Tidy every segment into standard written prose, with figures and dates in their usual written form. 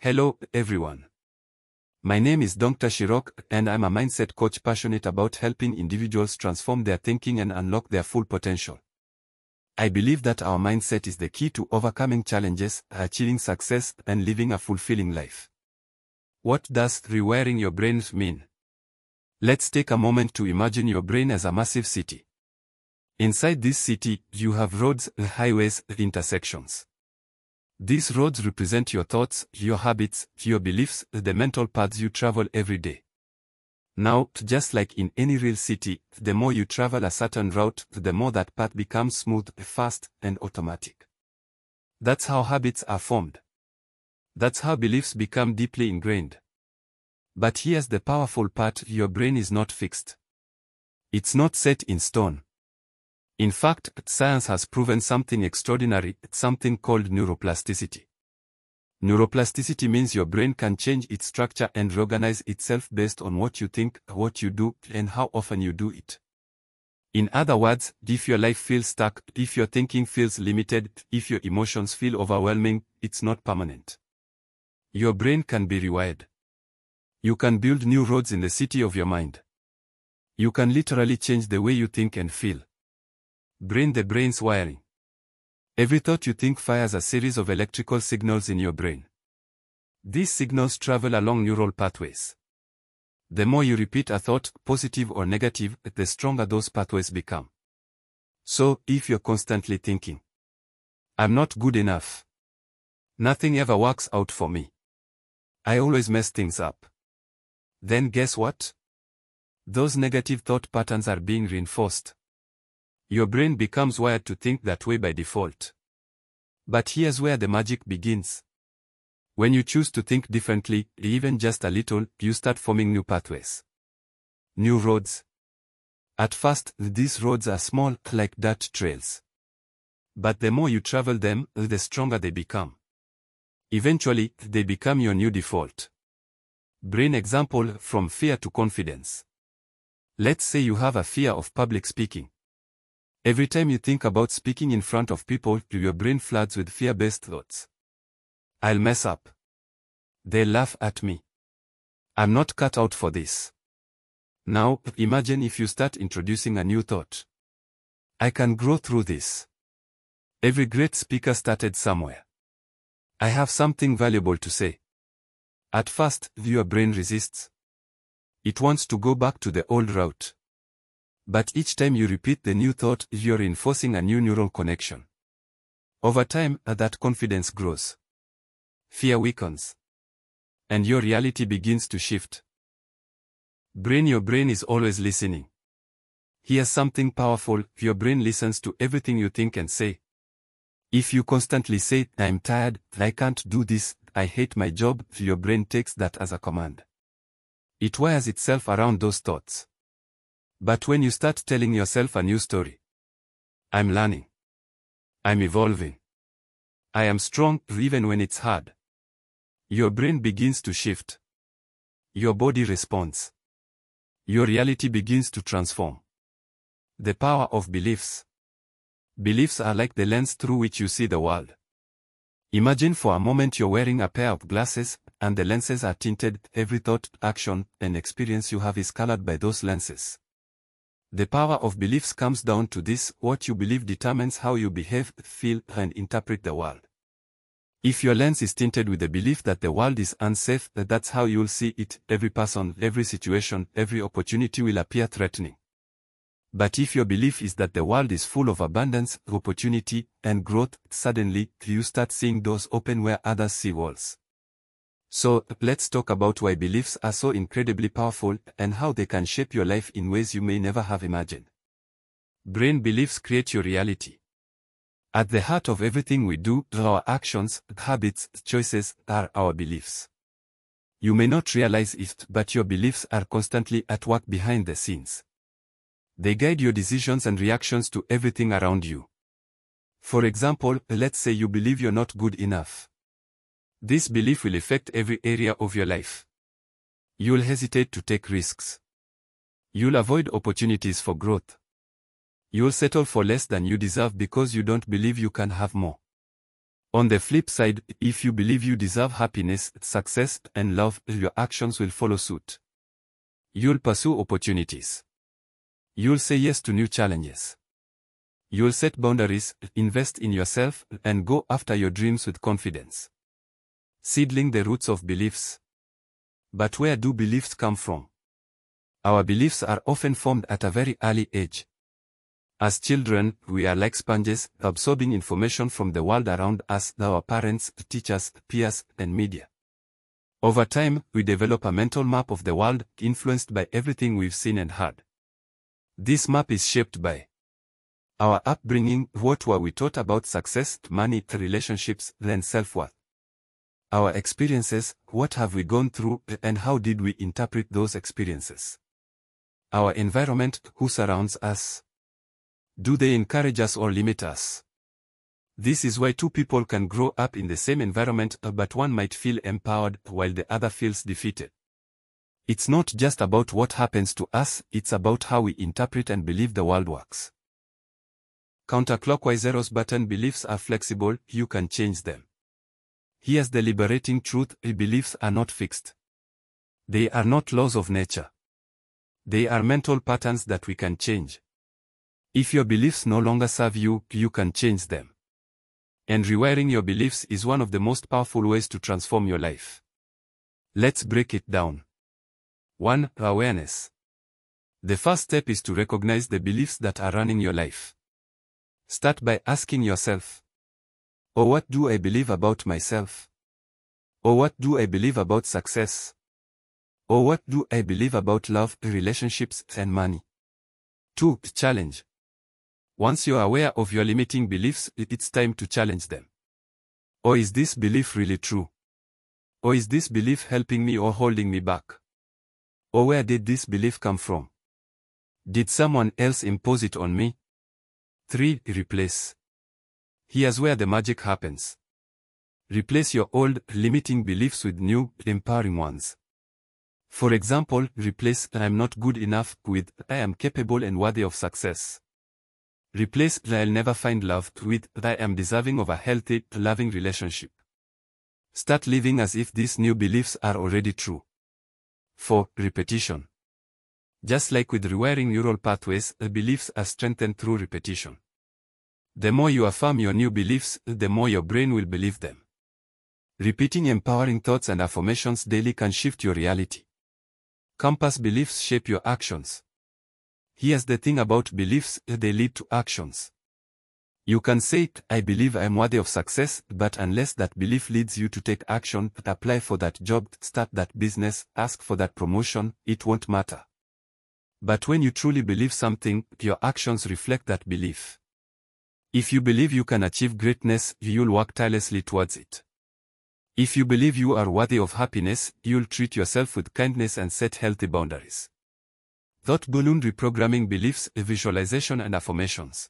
Hello, everyone. My name is Dr. Shirok, and I'm a mindset coach passionate about helping individuals transform their thinking and unlock their full potential. I believe that our mindset is the key to overcoming challenges, achieving success, and living a fulfilling life. What does rewiring your brain mean? Let's take a moment to imagine your brain as a massive city. Inside this city, you have roads, highways, intersections. These roads represent your thoughts, your habits, your beliefs, the mental paths you travel every day. Now, just like in any real city, the more you travel a certain route, the more that path becomes smooth, fast, and automatic. That's how habits are formed. That's how beliefs become deeply ingrained. But here's the powerful part: your brain is not fixed. It's not set in stone. In fact, science has proven something extraordinary, something called neuroplasticity. Neuroplasticity means your brain can change its structure and reorganize itself based on what you think, what you do, and how often you do it. In other words, if your life feels stuck, if your thinking feels limited, if your emotions feel overwhelming, it's not permanent. Your brain can be rewired. You can build new roads in the city of your mind. You can literally change the way you think and feel. The brain's wiring. Every thought you think fires a series of electrical signals in your brain. These signals travel along neural pathways. The more you repeat a thought, positive or negative, the stronger those pathways become. So, if you're constantly thinking, "I'm not good enough. Nothing ever works out for me. I always mess things up," then guess what? Those negative thought patterns are being reinforced. Your brain becomes wired to think that way by default. But here's where the magic begins. When you choose to think differently, even just a little, you start forming new pathways. New roads. At first, these roads are small, like dirt trails. But the more you travel them, the stronger they become. Eventually, they become your new default. Brain example: from fear to confidence. Let's say you have a fear of public speaking. Every time you think about speaking in front of people, your brain floods with fear-based thoughts. "I'll mess up. They'll laugh at me. I'm not cut out for this." Now, imagine if you start introducing a new thought. "I can grow through this. Every great speaker started somewhere. I have something valuable to say." At first, your brain resists. It wants to go back to the old route. But each time you repeat the new thought, you're reinforcing a new neural connection. Over time, that confidence grows. Fear weakens. And your reality begins to shift. Your brain is always listening. Here's something powerful: your brain listens to everything you think and say. If you constantly say, "I'm tired, I can't do this, I hate my job," your brain takes that as a command. It wires itself around those thoughts. But when you start telling yourself a new story, "I'm learning. I'm evolving. I am strong," even when it's hard, your brain begins to shift. Your body responds. Your reality begins to transform. The power of beliefs. Beliefs are like the lens through which you see the world. Imagine for a moment you're wearing a pair of glasses, and the lenses are tinted. Every thought, action, and experience you have is colored by those lenses. The power of beliefs comes down to this: what you believe determines how you behave, feel, and interpret the world. If your lens is tinted with the belief that the world is unsafe, that's how you'll see it. Every person, every situation, every opportunity will appear threatening. But if your belief is that the world is full of abundance, opportunity, and growth, suddenly, you start seeing doors open where others see walls. So, let's talk about why beliefs are so incredibly powerful, and how they can shape your life in ways you may never have imagined. Beliefs create your reality. At the heart of everything we do, our actions, habits, choices, are our beliefs. You may not realize it, but your beliefs are constantly at work behind the scenes. They guide your decisions and reactions to everything around you. For example, let's say you believe you're not good enough. This belief will affect every area of your life. You'll hesitate to take risks. You'll avoid opportunities for growth. You'll settle for less than you deserve because you don't believe you can have more. On the flip side, if you believe you deserve happiness, success, and love, your actions will follow suit. You'll pursue opportunities. You'll say yes to new challenges. You'll set boundaries, invest in yourself, and go after your dreams with confidence. Seedling the roots of beliefs. But where do beliefs come from? Our beliefs are often formed at a very early age. As children, we are like sponges, absorbing information from the world around us, our parents, teachers, peers, and media. Over time, we develop a mental map of the world, influenced by everything we've seen and heard. This map is shaped by our upbringing, what were we taught about success, money, relationships, then self-worth. Our experiences, what have we gone through, and how did we interpret those experiences. Our environment, who surrounds us. Do they encourage us or limit us? This is why two people can grow up in the same environment, but one might feel empowered while the other feels defeated. It's not just about what happens to us, it's about how we interpret and believe the world works. Counterclockwise arrows button beliefs are flexible, you can change them. Here's the liberating truth, beliefs are not fixed. They are not laws of nature. They are mental patterns that we can change. If your beliefs no longer serve you, you can change them. And rewiring your beliefs is one of the most powerful ways to transform your life. Let's break it down. 1. Awareness. The first step is to recognize the beliefs that are running your life. Start by asking yourself, "Oh, what do I believe about myself? Or what do I believe about success? Or what do I believe about love, relationships, and money?" 2. Challenge. Once you're aware of your limiting beliefs, it's time to challenge them. Or is this belief really true? Or is this belief helping me or holding me back? Or where did this belief come from? Did someone else impose it on me? 3. Replace. Here's where the magic happens. Replace your old, limiting beliefs with new, empowering ones. For example, replace "I'm not good enough" with "I am capable and worthy of success." Replace "I'll never find love" with "I am deserving of a healthy, loving relationship." Start living as if these new beliefs are already true. 4. Repetition. Just like with rewiring neural pathways, beliefs are strengthened through repetition. The more you affirm your new beliefs, the more your brain will believe them. Repeating empowering thoughts and affirmations daily can shift your reality. Compass beliefs shape your actions. Here's the thing about beliefs, they lead to actions. You can say, "I believe I am worthy of success," but unless that belief leads you to take action, apply for that job, start that business, ask for that promotion, it won't matter. But when you truly believe something, your actions reflect that belief. If you believe you can achieve greatness, you'll work tirelessly towards it. If you believe you are worthy of happiness, you'll treat yourself with kindness and set healthy boundaries. Thought balloon reprogramming beliefs, visualization and affirmations.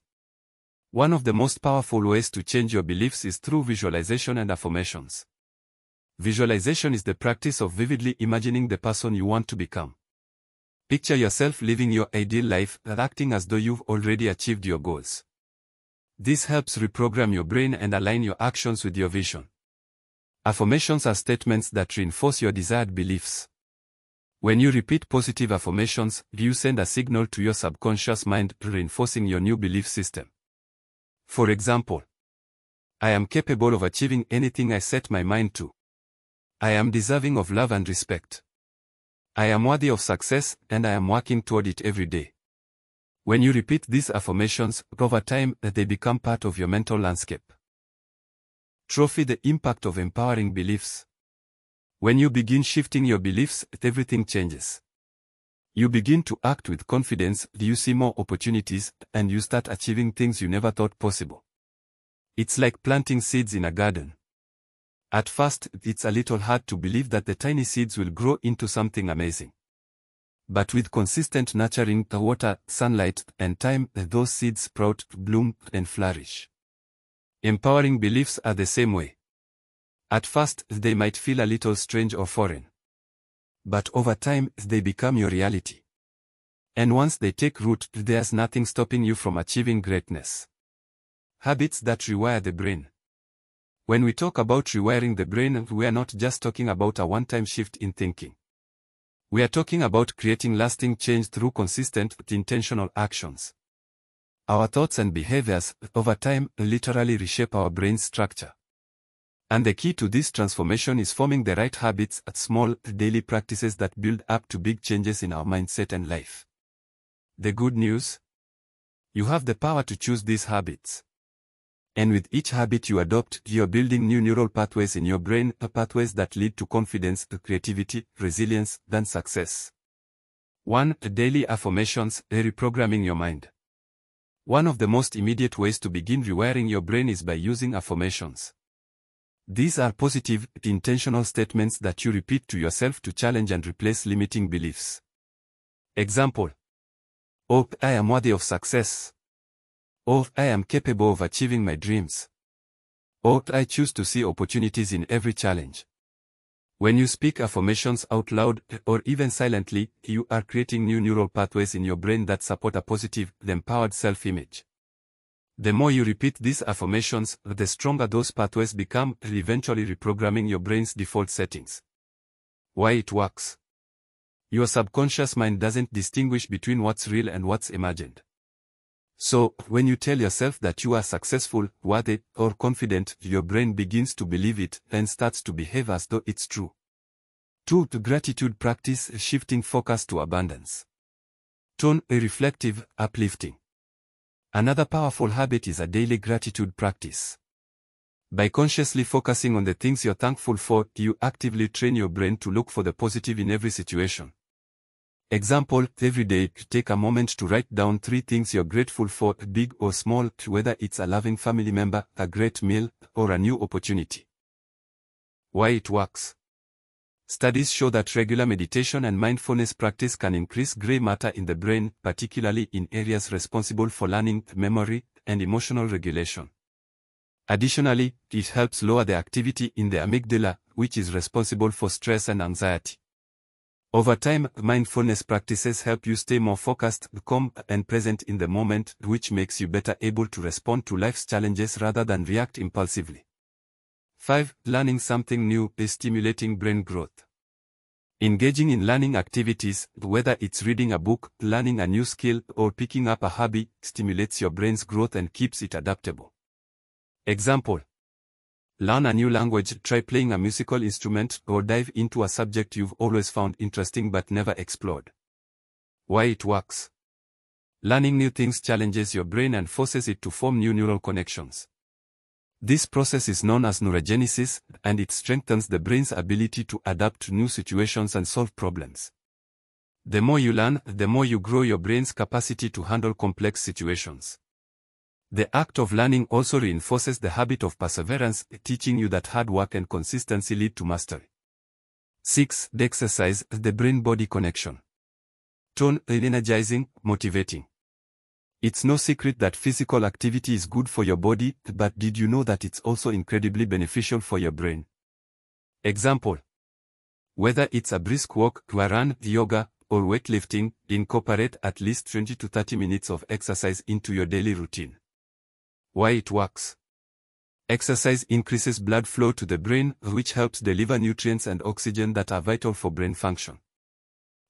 One of the most powerful ways to change your beliefs is through visualization and affirmations. Visualization is the practice of vividly imagining the person you want to become. Picture yourself living your ideal life, acting as though you've already achieved your goals. This helps reprogram your brain and align your actions with your vision. Affirmations are statements that reinforce your desired beliefs. When you repeat positive affirmations, you send a signal to your subconscious mind, reinforcing your new belief system. For example, "I am capable of achieving anything I set my mind to. I am deserving of love and respect. I am worthy of success, and I am working toward it every day." When you repeat these affirmations, over time, they become part of your mental landscape. Trophy the impact of empowering beliefs. When you begin shifting your beliefs, everything changes. You begin to act with confidence, you see more opportunities, and you start achieving things you never thought possible. It's like planting seeds in a garden. At first, it's a little hard to believe that the tiny seeds will grow into something amazing. But with consistent nurturing, water, sunlight, and time, those seeds sprout, bloom, and flourish. Empowering beliefs are the same way. At first, they might feel a little strange or foreign. But over time, they become your reality. And once they take root, there's nothing stopping you from achieving greatness. Habits that rewire the brain. When we talk about rewiring the brain, we are not just talking about a one-time shift in thinking. We are talking about creating lasting change through consistent, intentional actions. Our thoughts and behaviors, over time, literally reshape our brain's structure. And the key to this transformation is forming the right habits at small, daily practices that build up to big changes in our mindset and life. The good news? You have the power to choose these habits. And with each habit you adopt, you're building new neural pathways in your brain, pathways that lead to confidence, creativity, resilience, and success. 1. Daily affirmations, reprogramming your mind. One of the most immediate ways to begin rewiring your brain is by using affirmations. These are positive, intentional statements that you repeat to yourself to challenge and replace limiting beliefs. Example. Oh, I am worthy of success. Oh, I am capable of achieving my dreams. Oh, I choose to see opportunities in every challenge. When you speak affirmations out loud, or even silently, you are creating new neural pathways in your brain that support a positive, empowered self-image. The more you repeat these affirmations, the stronger those pathways become, eventually reprogramming your brain's default settings. Why it works? Your subconscious mind doesn't distinguish between what's real and what's imagined. So, when you tell yourself that you are successful, worthy, or confident, your brain begins to believe it and starts to behave as though it's true. 2. Gratitude practice, shifting focus to abundance. Tone, reflective, uplifting. Another powerful habit is a daily gratitude practice. By consciously focusing on the things you're thankful for, you actively train your brain to look for the positive in every situation. Example, every day, take a moment to write down 3 things you're grateful for, big or small, whether it's a loving family member, a great meal, or a new opportunity. Why it works? Studies show that regular meditation and mindfulness practice can increase gray matter in the brain, particularly in areas responsible for learning, memory, and emotional regulation. Additionally, it helps lower the activity in the amygdala, which is responsible for stress and anxiety. Over time, mindfulness practices help you stay more focused, calm, and present in the moment, which makes you better able to respond to life's challenges rather than react impulsively. 5. Learning something new is stimulating brain growth. Engaging in learning activities, whether it's reading a book, learning a new skill, or picking up a hobby, stimulates your brain's growth and keeps it adaptable. Example. Learn a new language, try playing a musical instrument, or dive into a subject you've always found interesting but never explored. Why it works? Learning new things challenges your brain and forces it to form new neural connections. This process is known as neurogenesis, and it strengthens the brain's ability to adapt to new situations and solve problems. The more you learn, the more you grow your brain's capacity to handle complex situations. The act of learning also reinforces the habit of perseverance, teaching you that hard work and consistency lead to mastery. 6. The exercise, the brain-body connection. Tone, energizing, motivating. It's no secret that physical activity is good for your body, but did you know that it's also incredibly beneficial for your brain? Example. Whether it's a brisk walk, a run, yoga, or weightlifting, incorporate at least 20 to 30 minutes of exercise into your daily routine. Why it works? Exercise increases blood flow to the brain, which helps deliver nutrients and oxygen that are vital for brain function.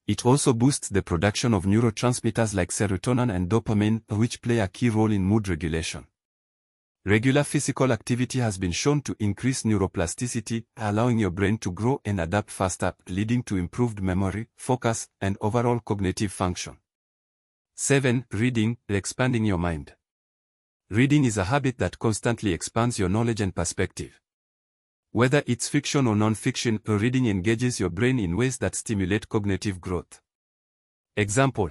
It also boosts the production of neurotransmitters like serotonin and dopamine, which play a key role in mood regulation. Regular physical activity has been shown to increase neuroplasticity, allowing your brain to grow and adapt faster, leading to improved memory, focus, and overall cognitive function. 7. Reading, expanding your mind. Reading is a habit that constantly expands your knowledge and perspective. Whether it's fiction or non-fiction, reading engages your brain in ways that stimulate cognitive growth. Example.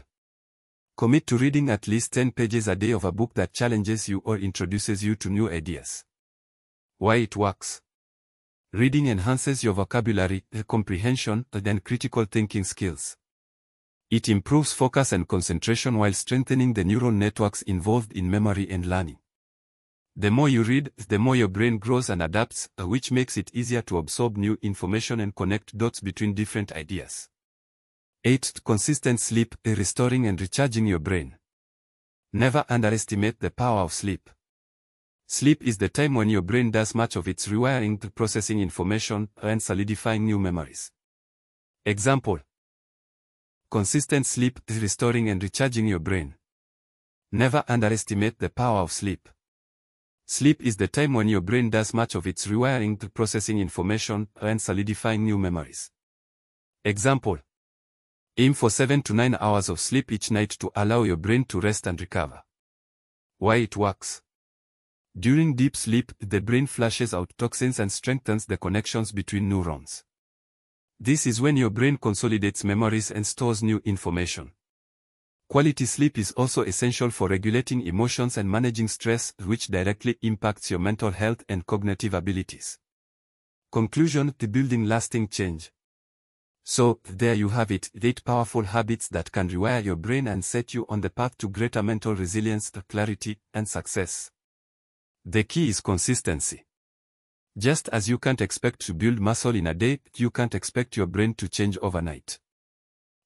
Commit to reading at least 10 pages a day of a book that challenges you or introduces you to new ideas. Why it works? Reading enhances your vocabulary, comprehension, and critical thinking skills. It improves focus and concentration while strengthening the neural networks involved in memory and learning. The more you read, the more your brain grows and adapts, which makes it easier to absorb new information and connect dots between different ideas. 8. Consistent sleep, restoring and recharging your brain. Never underestimate the power of sleep. Sleep is the time when your brain does much of its rewiring, processing information, and solidifying new memories. Example: consistent sleep, restoring and recharging your brain. Never underestimate the power of sleep. Sleep is the time when your brain does much of its rewiring, processing information, and solidifying new memories. Example: aim for 7 to 9 hours of sleep each night to allow your brain to rest and recover. Why it works? During deep sleep, the brain flushes out toxins and strengthens the connections between neurons. This is when your brain consolidates memories and stores new information. Quality sleep is also essential for regulating emotions and managing stress, which directly impacts your mental health and cognitive abilities. Conclusion: the building lasting change. So, there you have it, 8 powerful habits that can rewire your brain and set you on the path to greater mental resilience, clarity, and success. The key is consistency. Just as you can't expect to build muscle in a day, you can't expect your brain to change overnight.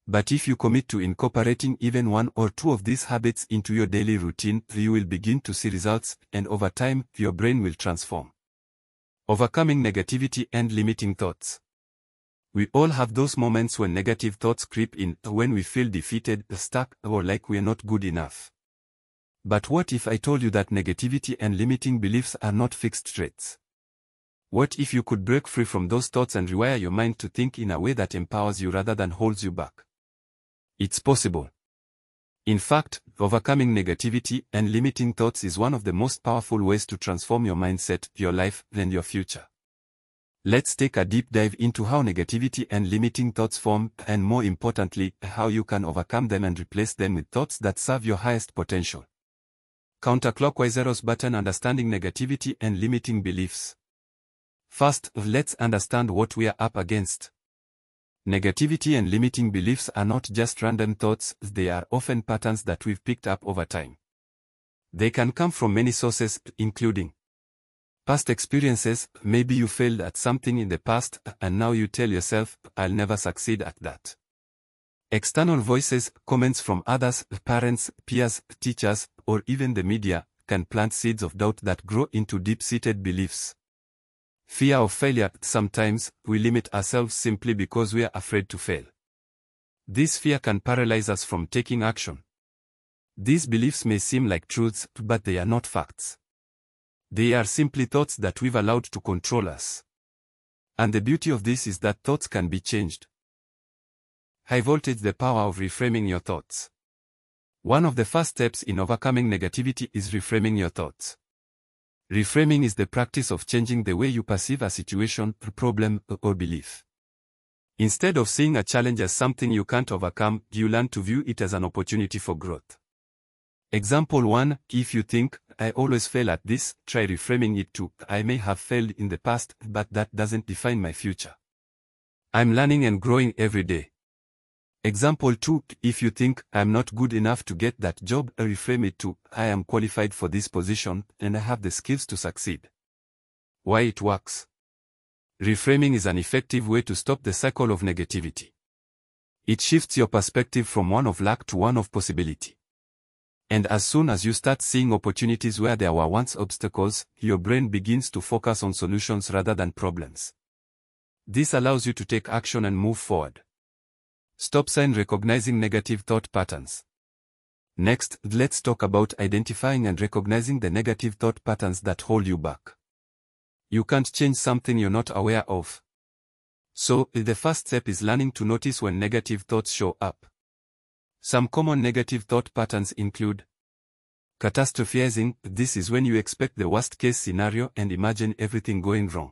But if you commit to incorporating even 1 or 2 of these habits into your daily routine, you will begin to see results, and over time, your brain will transform. Overcoming negativity and limiting thoughts. We all have those moments when negative thoughts creep in, when we feel defeated, stuck, or like we're not good enough. But what if I told you that negativity and limiting beliefs are not fixed traits? What if you could break free from those thoughts and rewire your mind to think in a way that empowers you rather than holds you back? It's possible. In fact, overcoming negativity and limiting thoughts is one of the most powerful ways to transform your mindset, your life, and your future. Let's take a deep dive into how negativity and limiting thoughts form, and more importantly, how you can overcome them and replace them with thoughts that serve your highest potential. Counterclockwise zeros button: understanding negativity and limiting beliefs. First, let's understand what we are up against. Negativity and limiting beliefs are not just random thoughts, they are often patterns that we've picked up over time. They can come from many sources, including past experiences. Maybe you failed at something in the past, and now you tell yourself, "I'll never succeed at that." External voices, comments from others, parents, peers, teachers, or even the media, can plant seeds of doubt that grow into deep-seated beliefs. Fear of failure: sometimes, we limit ourselves simply because we are afraid to fail. This fear can paralyze us from taking action. These beliefs may seem like truths, but they are not facts. They are simply thoughts that we've allowed to control us. And the beauty of this is that thoughts can be changed. High voltage: the power of reframing your thoughts. One of the first steps in overcoming negativity is reframing your thoughts. Reframing is the practice of changing the way you perceive a situation, problem, or belief. Instead of seeing a challenge as something you can't overcome, you learn to view it as an opportunity for growth. Example 1: if you think, "I always fail at this," try reframing it to, "I may have failed in the past, but that doesn't define my future. I'm learning and growing every day." Example 2: if you think, "I'm not good enough to get that job," reframe it to, "I am qualified for this position, and I have the skills to succeed." Why it works? Reframing is an effective way to stop the cycle of negativity. It shifts your perspective from one of lack to one of possibility. And as soon as you start seeing opportunities where there were once obstacles, your brain begins to focus on solutions rather than problems. This allows you to take action and move forward. Stop sign: recognizing negative thought patterns. Next, let's talk about identifying and recognizing the negative thought patterns that hold you back. You can't change something you're not aware of. So, the first step is learning to notice when negative thoughts show up. Some common negative thought patterns include catastrophizing. This is when you expect the worst-case scenario and imagine everything going wrong.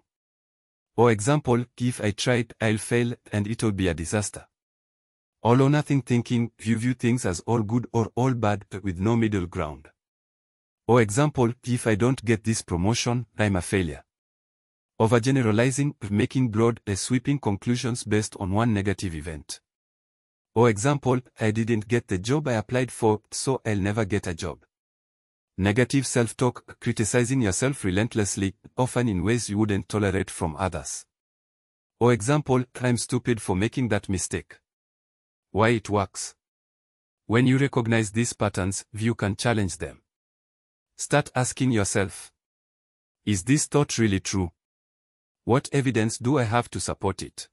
For example, "If I try, I'll fail, and it'll be a disaster." All or nothing thinking: you view things as all good or all bad, with no middle ground. For example, "If I don't get this promotion, I'm a failure." Overgeneralizing, making broad, sweeping conclusions based on one negative event. For example, "I didn't get the job I applied for, so I'll never get a job." Negative self-talk, criticizing yourself relentlessly, often in ways you wouldn't tolerate from others. For example, "I'm stupid for making that mistake." Why it works? When you recognize these patterns, you can challenge them. Start asking yourself, Is this thought really true? What evidence do I have to support it?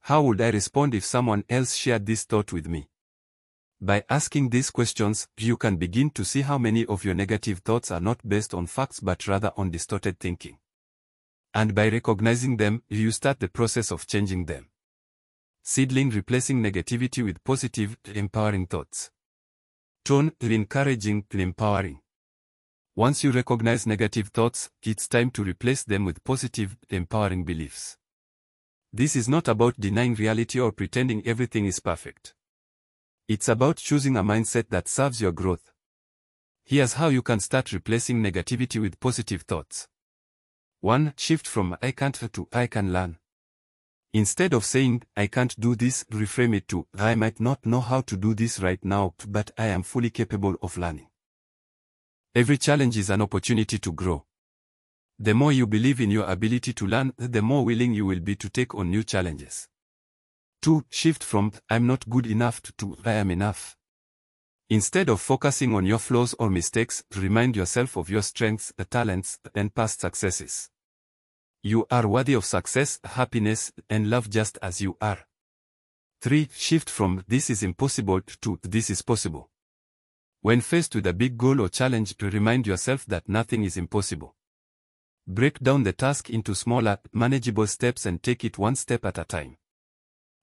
How would I respond if someone else shared this thought with me? By asking these questions, you can begin to see how many of your negative thoughts are not based on facts but rather on distorted thinking. And by recognizing them, you start the process of changing them. Seedling: replacing negativity with positive, empowering thoughts. Tone: encouraging, empowering. Once you recognize negative thoughts, it's time to replace them with positive, empowering beliefs. This is not about denying reality or pretending everything is perfect. It's about choosing a mindset that serves your growth. Here's how you can start replacing negativity with positive thoughts. 1. Shift from "I can't" to "I can learn." Instead of saying, "I can't do this," reframe it to, "I might not know how to do this right now, but I am fully capable of learning." Every challenge is an opportunity to grow. The more you believe in your ability to learn, the more willing you will be to take on new challenges. 2. Shift from "I'm not good enough" to "I am enough." Instead of focusing on your flaws or mistakes, remind yourself of your strengths, talents, and past successes. You are worthy of success, happiness, and love just as you are. 3. Shift from "this is impossible" to "this is possible." When faced with a big goal or challenge, remind yourself that nothing is impossible. Break down the task into smaller, manageable steps and take it one step at a time.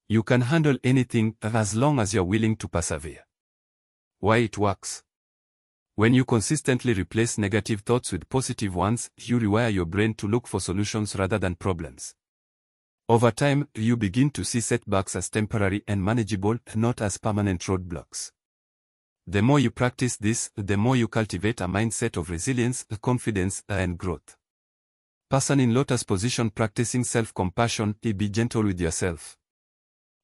You can handle anything as long as you're willing to persevere. Why it works? When you consistently replace negative thoughts with positive ones, you rewire your brain to look for solutions rather than problems. Over time, you begin to see setbacks as temporary and manageable, not as permanent roadblocks. The more you practice this, the more you cultivate a mindset of resilience, confidence, and growth. Person in lotus position practicing self-compassion: be gentle with yourself.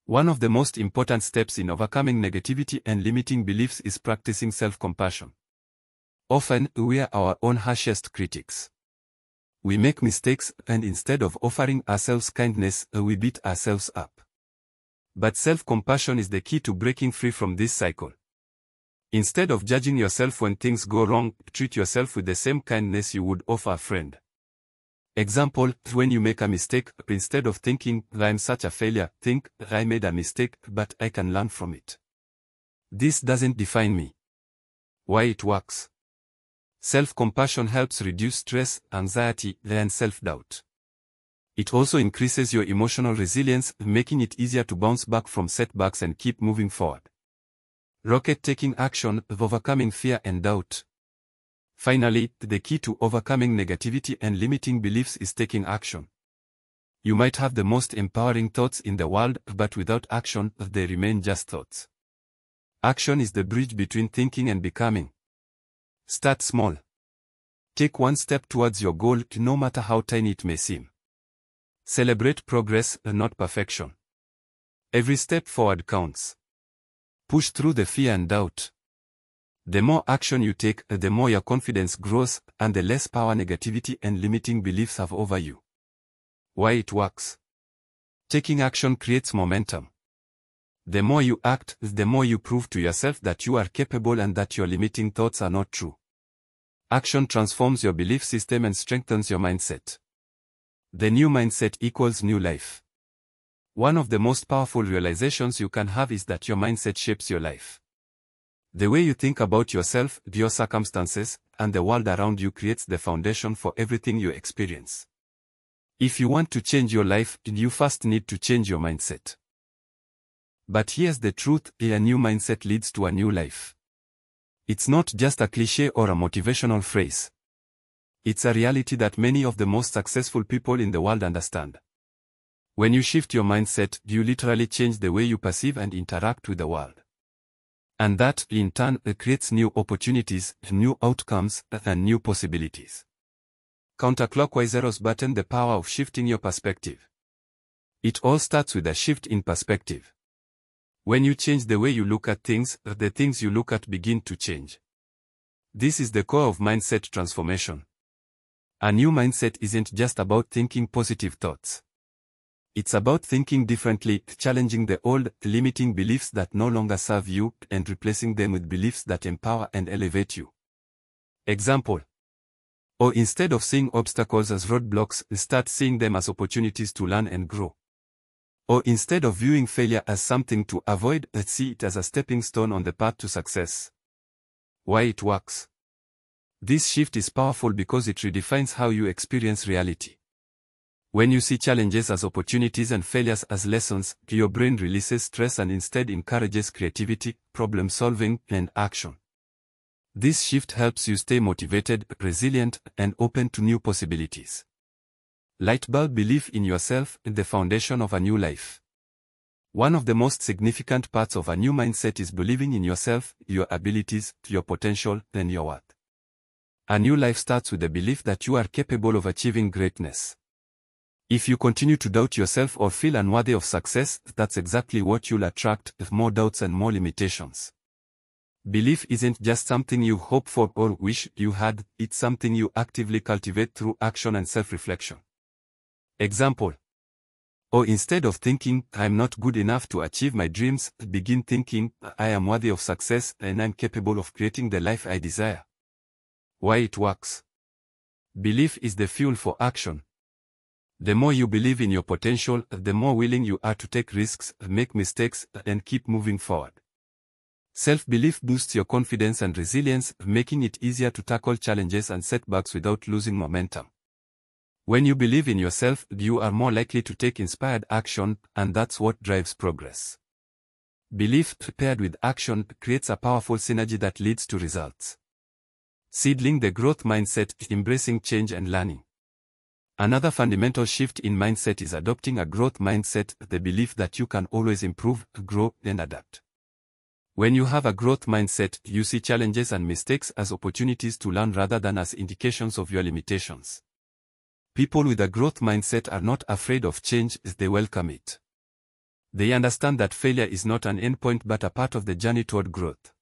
One of the most important steps in overcoming negativity and limiting beliefs is practicing self-compassion. Often, we are our own harshest critics. We make mistakes, and instead of offering ourselves kindness, we beat ourselves up. But self-compassion is the key to breaking free from this cycle. Instead of judging yourself when things go wrong, treat yourself with the same kindness you would offer a friend. Example: when you make a mistake, instead of thinking, "I'm such a failure," think, "I made a mistake, but I can learn from it. This doesn't define me." Why it works? Self-compassion helps reduce stress, anxiety, and self-doubt. It also increases your emotional resilience, making it easier to bounce back from setbacks and keep moving forward. Rocket: taking action, overcoming fear and doubt. Finally, the key to overcoming negativity and limiting beliefs is taking action. You might have the most empowering thoughts in the world, but without action, they remain just thoughts. Action is the bridge between thinking and becoming. Start small. Take one step towards your goal, no matter how tiny it may seem. Celebrate progress, not perfection. Every step forward counts. Push through the fear and doubt. The more action you take, the more your confidence grows, and the less power negativity and limiting beliefs have over you. Why it works? Taking action creates momentum. The more you act, the more you prove to yourself that you are capable and that your limiting thoughts are not true. Action transforms your belief system and strengthens your mindset. The new mindset equals new life. One of the most powerful realizations you can have is that your mindset shapes your life. The way you think about yourself, your circumstances, and the world around you creates the foundation for everything you experience. If you want to change your life, you first need to change your mindset. But here's the truth: a new mindset leads to a new life. It's not just a cliché or a motivational phrase. It's a reality that many of the most successful people in the world understand. When you shift your mindset, you literally change the way you perceive and interact with the world. And that, in turn, creates new opportunities, new outcomes, and new possibilities. Counterclockwise Zero's button: the power of shifting your perspective. It all starts with a shift in perspective. When you change the way you look at things, the things you look at begin to change. This is the core of mindset transformation. A new mindset isn't just about thinking positive thoughts. It's about thinking differently, challenging the old, limiting beliefs that no longer serve you, and replacing them with beliefs that empower and elevate you. Example: Or instead of seeing obstacles as roadblocks, start seeing them as opportunities to learn and grow. Or instead of viewing failure as something to avoid, see it as a stepping stone on the path to success. Why it works? This shift is powerful because it redefines how you experience reality. When you see challenges as opportunities and failures as lessons, your brain releases stress and instead encourages creativity, problem solving, and action. This shift helps you stay motivated, resilient, and open to new possibilities. Lightbulb belief in yourself, the foundation of a new life. One of the most significant parts of a new mindset is believing in yourself, your abilities, your potential, and your worth. A new life starts with the belief that you are capable of achieving greatness. If you continue to doubt yourself or feel unworthy of success, that's exactly what you'll attract, more doubts and more limitations. Belief isn't just something you hope for or wish you had, it's something you actively cultivate through action and self-reflection. Example. Or instead of thinking, I'm not good enough to achieve my dreams, begin thinking, I am worthy of success and I'm capable of creating the life I desire. Why it works? Belief is the fuel for action. The more you believe in your potential, the more willing you are to take risks, make mistakes, and keep moving forward. Self-belief boosts your confidence and resilience, making it easier to tackle challenges and setbacks without losing momentum. When you believe in yourself, you are more likely to take inspired action, and that's what drives progress. Belief paired with action creates a powerful synergy that leads to results. Seedling the growth mindset, embracing change and learning. Another fundamental shift in mindset is adopting a growth mindset, the belief that you can always improve, grow, and adapt. When you have a growth mindset, you see challenges and mistakes as opportunities to learn rather than as indications of your limitations. People with a growth mindset are not afraid of change, they welcome it. They understand that failure is not an endpoint but a part of the journey toward growth.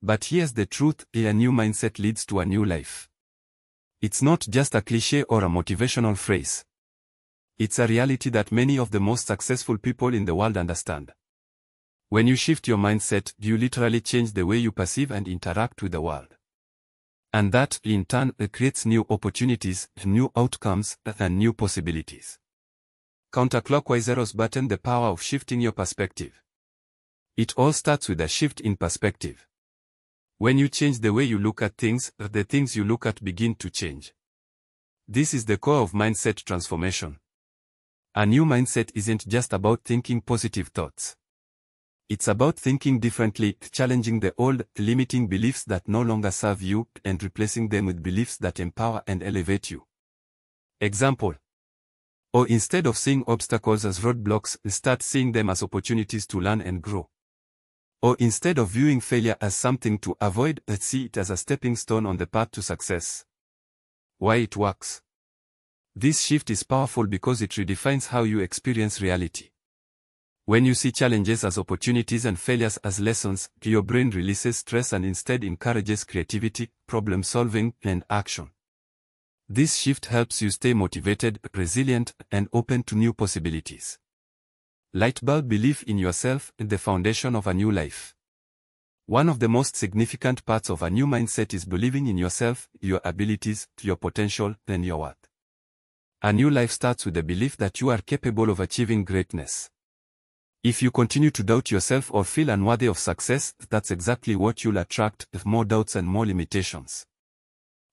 But here's the truth, a new mindset leads to a new life. It's not just a cliché or a motivational phrase. It's a reality that many of the most successful people in the world understand. When you shift your mindset, you literally change the way you perceive and interact with the world. And that, in turn, creates new opportunities, new outcomes, and new possibilities. Counterclockwise zeros button the power of shifting your perspective. It all starts with a shift in perspective. When you change the way you look at things, the things you look at begin to change. This is the core of mindset transformation. A new mindset isn't just about thinking positive thoughts. It's about thinking differently, challenging the old, limiting beliefs that no longer serve you, and replacing them with beliefs that empower and elevate you. Example. Or instead of seeing obstacles as roadblocks, start seeing them as opportunities to learn and grow. Or instead of viewing failure as something to avoid, see it as a stepping stone on the path to success. Why it works? This shift is powerful because it redefines how you experience reality. When you see challenges as opportunities and failures as lessons, your brain releases stress and instead encourages creativity, problem solving, and action. This shift helps you stay motivated, resilient, and open to new possibilities. Lightbulb belief in yourself, the foundation of a new life. One of the most significant parts of a new mindset is believing in yourself, your abilities, your potential, and your worth. A new life starts with the belief that you are capable of achieving greatness. If you continue to doubt yourself or feel unworthy of success, that's exactly what you'll attract, more doubts and more limitations.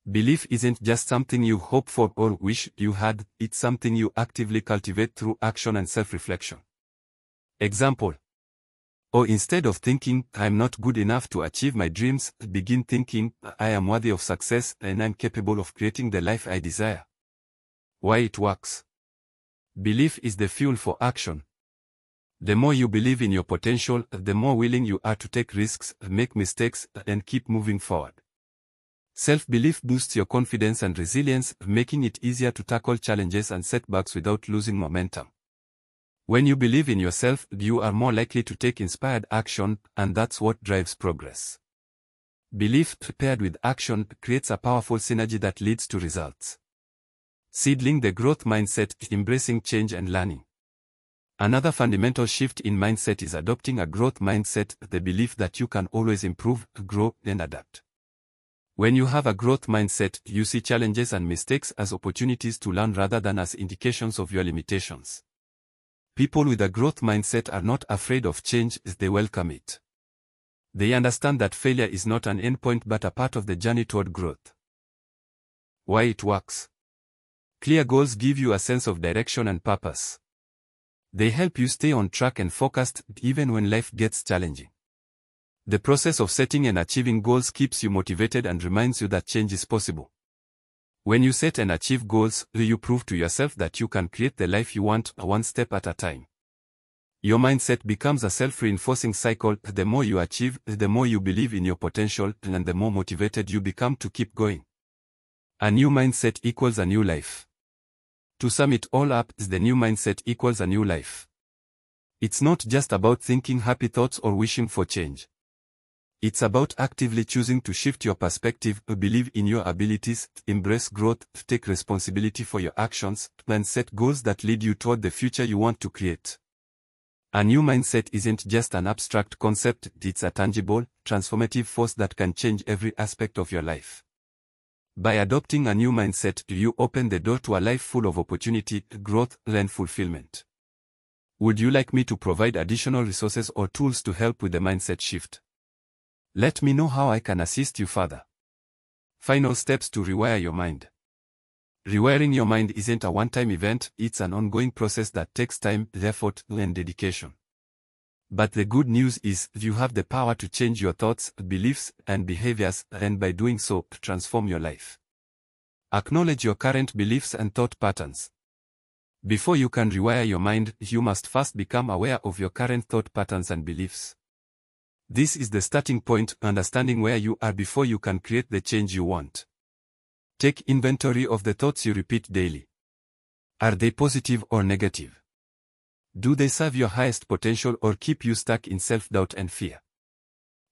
Belief isn't just something you hope for or wish you had, it's something you actively cultivate through action and self-reflection. Example. Or instead of thinking, I'm not good enough to achieve my dreams, begin thinking, I am worthy of success and I'm capable of creating the life I desire. Why it works? Belief is the fuel for action. The more you believe in your potential, the more willing you are to take risks, make mistakes, and keep moving forward. Self-belief boosts your confidence and resilience, making it easier to tackle challenges and setbacks without losing momentum. When you believe in yourself, you are more likely to take inspired action, and that's what drives progress. Belief paired with action creates a powerful synergy that leads to results. Seedling the growth mindset, embracing change and learning. Another fundamental shift in mindset is adopting a growth mindset, the belief that you can always improve, grow, and adapt. When you have a growth mindset, you see challenges and mistakes as opportunities to learn rather than as indications of your limitations. People with a growth mindset are not afraid of change, they welcome it. They understand that failure is not an endpoint but a part of the journey toward growth. Why it works? Clear goals give you a sense of direction and purpose. They help you stay on track and focused even when life gets challenging. The process of setting and achieving goals keeps you motivated and reminds you that change is possible. When you set and achieve goals, you prove to yourself that you can create the life you want one step at a time. Your mindset becomes a self-reinforcing cycle. The more you achieve, the more you believe in your potential, and the more motivated you become to keep going. A new mindset equals a new life. To sum it all up, the new mindset equals a new life. It's not just about thinking happy thoughts or wishing for change. It's about actively choosing to shift your perspective, believe in your abilities, embrace growth, take responsibility for your actions, and set goals that lead you toward the future you want to create. A new mindset isn't just an abstract concept, it's a tangible, transformative force that can change every aspect of your life. By adopting a new mindset, you open the door to a life full of opportunity, growth, and fulfillment. Would you like me to provide additional resources or tools to help with the mindset shift? Let me know how I can assist you further. Final steps to rewire your mind. Rewiring your mind isn't a one-time event, it's an ongoing process that takes time, effort, and dedication. But the good news is, you have the power to change your thoughts, beliefs, and behaviors, and by doing so, transform your life. Acknowledge your current beliefs and thought patterns. Before you can rewire your mind, you must first become aware of your current thought patterns and beliefs. This is the starting point, understanding where you are before you can create the change you want. Take inventory of the thoughts you repeat daily. Are they positive or negative? Do they serve your highest potential or keep you stuck in self-doubt and fear?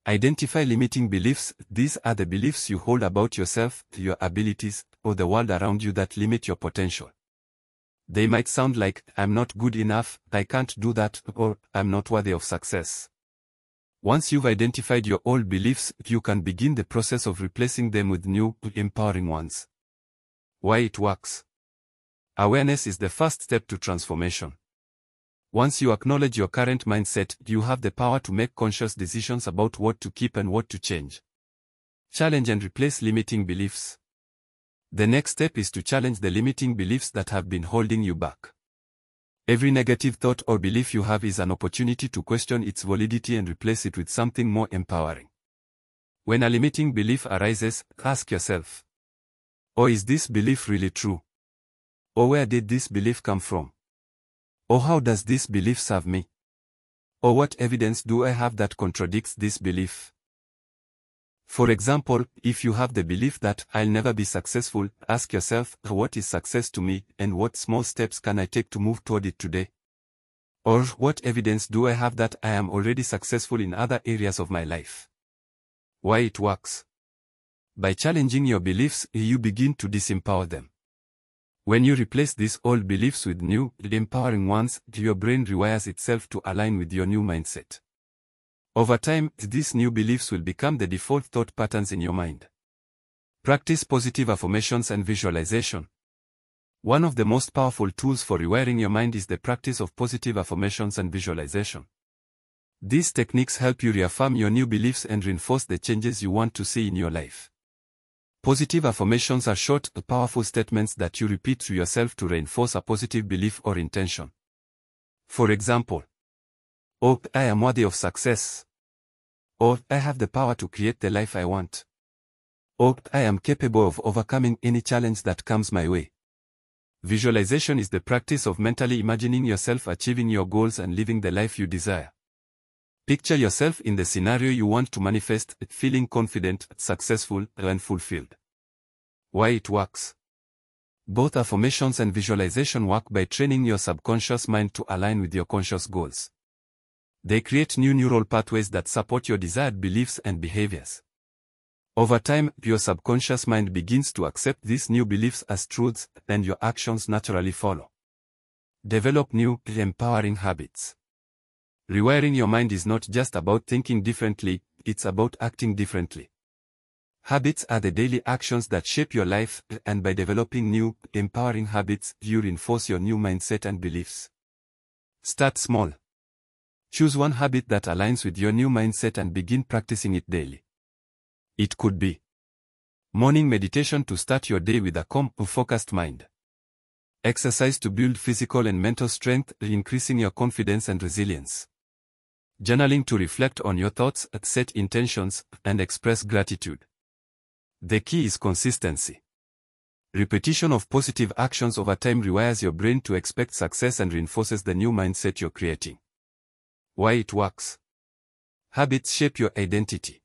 Identify limiting beliefs. These are the beliefs you hold about yourself, your abilities, or the world around you that limit your potential. They might sound like, I'm not good enough, I can't do that, or I'm not worthy of success. Once you've identified your old beliefs, you can begin the process of replacing them with new, empowering ones. Why it works? Awareness is the first step to transformation. Once you acknowledge your current mindset, you have the power to make conscious decisions about what to keep and what to change. Challenge and replace limiting beliefs. The next step is to challenge the limiting beliefs that have been holding you back. Every negative thought or belief you have is an opportunity to question its validity and replace it with something more empowering. When a limiting belief arises, ask yourself, or is this belief really true? Or where did this belief come from? Or how does this belief serve me? Or what evidence do I have that contradicts this belief? For example, if you have the belief that I'll never be successful, ask yourself, what is success to me, and what small steps can I take to move toward it today? Or what evidence do I have that I am already successful in other areas of my life? Why it works? By challenging your beliefs, you begin to disempower them. When you replace these old beliefs with new, empowering ones, your brain rewires itself to align with your new mindset. Over time, these new beliefs will become the default thought patterns in your mind. Practice positive affirmations and visualization. One of the most powerful tools for rewiring your mind is the practice of positive affirmations and visualization. These techniques help you reaffirm your new beliefs and reinforce the changes you want to see in your life. Positive affirmations are short, powerful statements that you repeat to yourself to reinforce a positive belief or intention. For example, "Oh, I am worthy of success." Or, "I have the power to create the life I want." Or, "I am capable of overcoming any challenge that comes my way." Visualization is the practice of mentally imagining yourself achieving your goals and living the life you desire. Picture yourself in the scenario you want to manifest, feeling confident, successful, and fulfilled. Why it works? Both affirmations and visualization work by training your subconscious mind to align with your conscious goals. They create new neural pathways that support your desired beliefs and behaviors. Over time, your subconscious mind begins to accept these new beliefs as truths, and your actions naturally follow. Develop new, empowering habits. Rewiring your mind is not just about thinking differently, it's about acting differently. Habits are the daily actions that shape your life, and by developing new, empowering habits, you reinforce your new mindset and beliefs. Start small. Choose one habit that aligns with your new mindset and begin practicing it daily. It could be morning meditation to start your day with a calm, focused mind. Exercise to build physical and mental strength, increasing your confidence and resilience. Journaling to reflect on your thoughts, set intentions, and express gratitude. The key is consistency. Repetition of positive actions over time rewires your brain to expect success and reinforces the new mindset you're creating. Why it works? Habits shape your identity.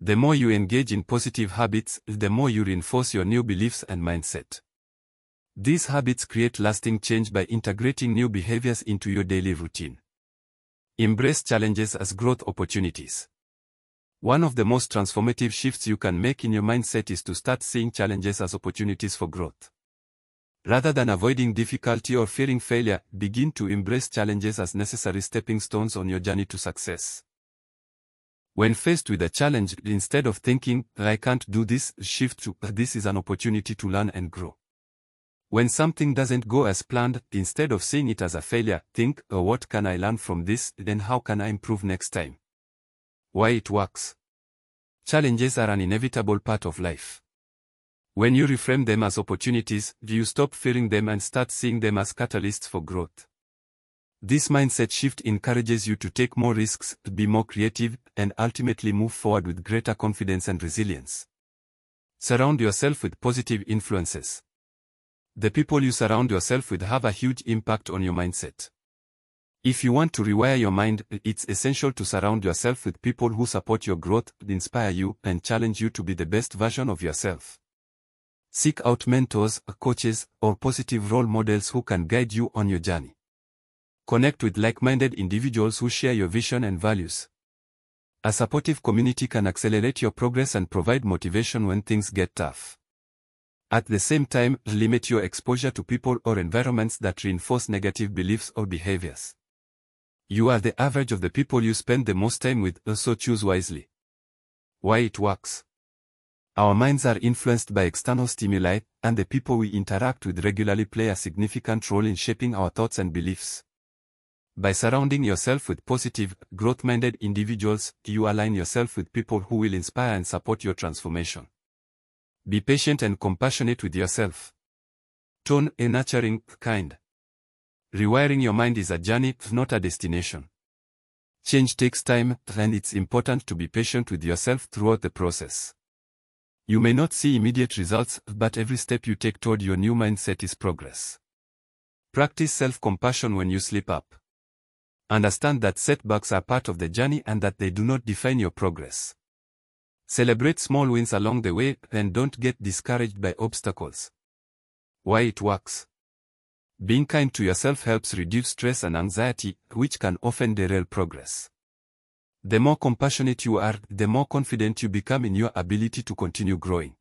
The more you engage in positive habits, the more you reinforce your new beliefs and mindset. These habits create lasting change by integrating new behaviors into your daily routine. Embrace challenges as growth opportunities. One of the most transformative shifts you can make in your mindset is to start seeing challenges as opportunities for growth. Rather than avoiding difficulty or fearing failure, begin to embrace challenges as necessary stepping stones on your journey to success. When faced with a challenge, instead of thinking, "I can't do this," shift to, "This is an opportunity to learn and grow." When something doesn't go as planned, instead of seeing it as a failure, think, "What can I learn from this, then how can I improve next time?" Why it works? Challenges are an inevitable part of life. When you reframe them as opportunities, you stop fearing them and start seeing them as catalysts for growth. This mindset shift encourages you to take more risks, be more creative, and ultimately move forward with greater confidence and resilience. Surround yourself with positive influences. The people you surround yourself with have a huge impact on your mindset. If you want to rewire your mind, it's essential to surround yourself with people who support your growth, inspire you, and challenge you to be the best version of yourself. Seek out mentors, coaches, or positive role models who can guide you on your journey. Connect with like-minded individuals who share your vision and values. A supportive community can accelerate your progress and provide motivation when things get tough. At the same time, limit your exposure to people or environments that reinforce negative beliefs or behaviors. You are the average of the people you spend the most time with, so choose wisely. Why it works? Our minds are influenced by external stimuli, and the people we interact with regularly play a significant role in shaping our thoughts and beliefs. By surrounding yourself with positive, growth-minded individuals, you align yourself with people who will inspire and support your transformation. Be patient and compassionate with yourself. Tone a nurturing, kind. Rewiring your mind is a journey, not a destination. Change takes time, and it's important to be patient with yourself throughout the process. You may not see immediate results, but every step you take toward your new mindset is progress. Practice self-compassion when you slip up. Understand that setbacks are part of the journey and that they do not define your progress. Celebrate small wins along the way, and don't get discouraged by obstacles. Why it works? Being kind to yourself helps reduce stress and anxiety, which can often derail progress. The more compassionate you are, the more confident you become in your ability to continue growing.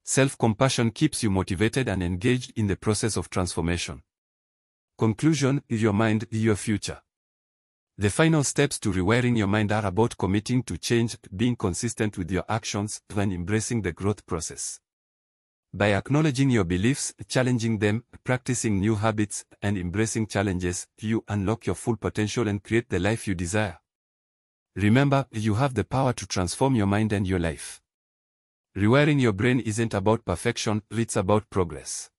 Self-compassion keeps you motivated and engaged in the process of transformation. Conclusion: your mind, your future. The final steps to rewiring your mind are about committing to change, being consistent with your actions, and embracing the growth process. By acknowledging your beliefs, challenging them, practicing new habits, and embracing challenges, you unlock your full potential and create the life you desire. Remember, you have the power to transform your mind and your life. Rewiring your brain isn't about perfection, it's about progress.